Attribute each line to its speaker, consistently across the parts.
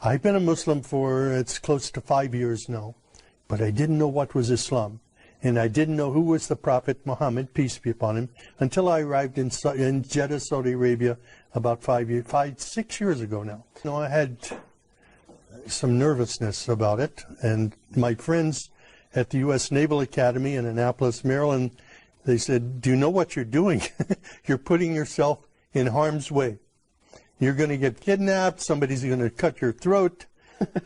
Speaker 1: I've been a Muslim for, it's close to 5 years now, but I didn't know what was Islam. And I didn't know who was the Prophet Muhammad, peace be upon him, until I arrived in Jeddah, Saudi Arabia, about 6 years ago now. You know, I had some nervousness about it, and my friends at the U.S. Naval Academy in Annapolis, Maryland, they said, do you know what you're doing? You're putting yourself in harm's way. You're going to get kidnapped, somebody's going to cut your throat.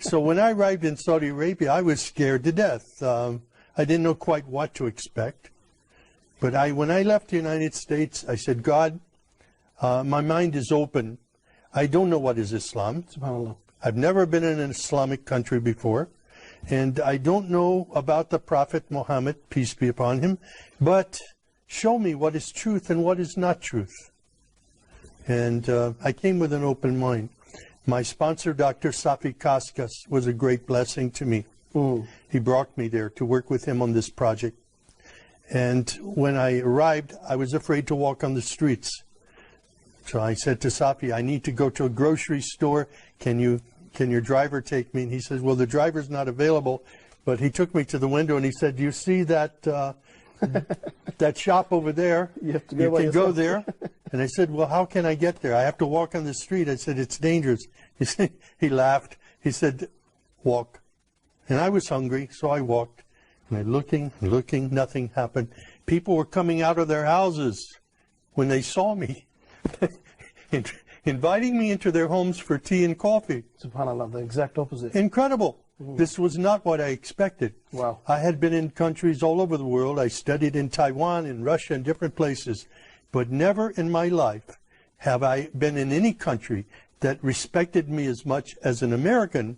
Speaker 1: So when I arrived in Saudi Arabia, I was scared to death. I didn't know quite what to expect. But when I left the United States, I said, God, my mind is open. I don't know what is Islam.
Speaker 2: SubhanAllah.
Speaker 1: I've never been in an Islamic country before. And I don't know about the Prophet Muhammad, peace be upon him. But show me what is truth and what is not truth. And I came with an open mind. My sponsor, Dr. Safi Kaskas, was a great blessing to me. He brought me there to work with him on this project. And when I arrived, I was afraid to walk on the streets. So I said to Safi, I need to go to a grocery store. Can your driver take me? And he says, well, the driver's not available. But he took me to the window and he said, do you see that that shop over there? You can go there. And I said, well, how can I get there? I have to walk on the street. I said, it's dangerous. He laughed. He said, walk. And I was hungry, so I walked. And I looking, nothing happened. People were coming out of their houses when they saw me, inviting me into their homes for tea and coffee.
Speaker 2: SubhanAllah, the exact opposite.
Speaker 1: Incredible. This was not what I expected.
Speaker 2: Wow.
Speaker 1: I had been in countries all over the world. I studied in Taiwan, in Russia, and different places. But never in my life have I been in any country that respected me as much as an American,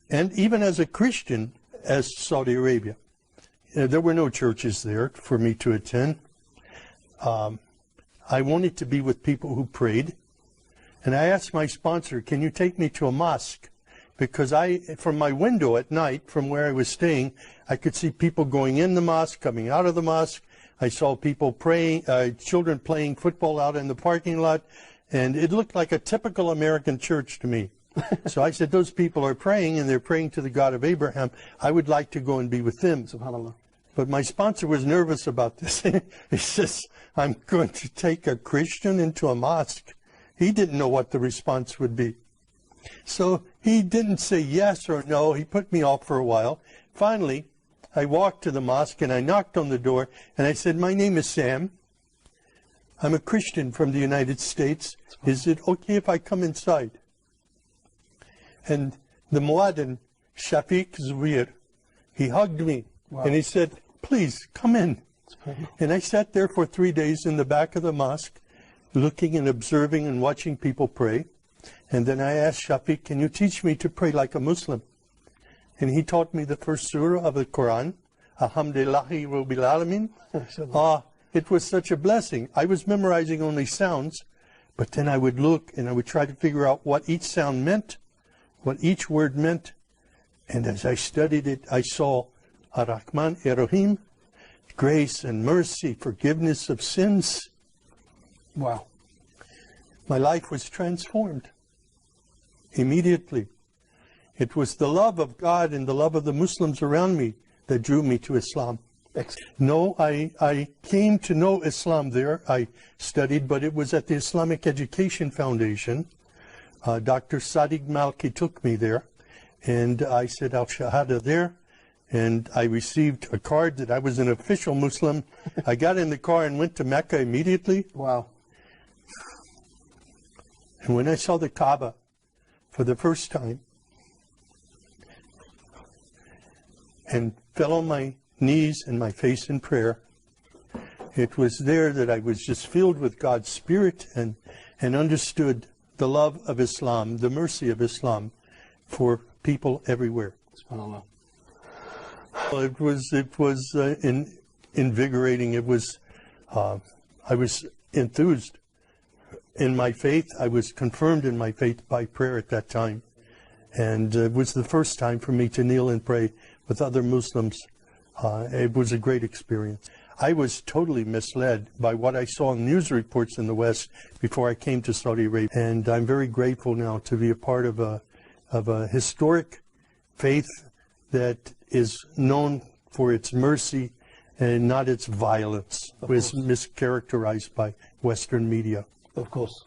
Speaker 1: and even as a Christian, as Saudi Arabia. There were no churches there for me to attend. I wanted to be with people who prayed. And I asked my sponsor, can you take me to a mosque? Because from my window at night, from where I was staying, I could see people going in the mosque, coming out of the mosque. I saw people praying, children playing football out in the parking lot. And it looked like a typical American church to me. So I said, those people are praying, and they're praying to the God of Abraham. I would like to go and be with them.
Speaker 2: SubhanAllah.
Speaker 1: But my sponsor was nervous about this. He says, I'm going to take a Christian into a mosque. He didn't know what the response would be. So he didn't say yes or no. He put me off for a while. Finally, I walked to the mosque, and I knocked on the door, and I said, my name is Sam. I'm a Christian from the United States. Is it okay if I come inside? And the Muaddin, Shafiq Zubair, he hugged me. Wow. And he said, please, come in. And I sat there for 3 days in the back of the mosque, looking and observing and watching people pray. And then I asked Shafiq, can you teach me to pray like a Muslim? And he taught me the first surah of the Quran, Alhamdulillahi Rabbil Alameen. It was such a blessing. I was memorizing only sounds, but then I would look and I would try to figure out what each sound meant, what each word meant. And as I studied it, I saw Ar-Rahman Ar-Rahim, grace and mercy, forgiveness of sins.
Speaker 2: Wow.
Speaker 1: My life was transformed immediately. It was the love of God and the love of the Muslims around me that drew me to Islam. No, I came to know Islam there. I studied, but it was at the Islamic Education Foundation. Dr. Sadiq Malki took me there, and I said Al-Shahada there, and I received a card that I was an official Muslim. I got in the car and went to Mecca immediately.
Speaker 2: Wow.
Speaker 1: And when I saw the Kaaba for the first time, and fell on my knees and my face in prayer, it was there that I was just filled with God's Spirit and understood the love of Islam, the mercy of Islam for people everywhere.
Speaker 2: SubhanAllah.
Speaker 1: It was invigorating. It was, I was enthused in my faith. I was confirmed in my faith by prayer at that time. And it was the first time for me to kneel and pray with other Muslims. It was a great experience. I was totally misled by what I saw in news reports in the West before I came to Saudi Arabia. And I'm very grateful now to be a part of of a historic faith that is known for its mercy and not its violence, was mischaracterized by Western media.
Speaker 2: Of course.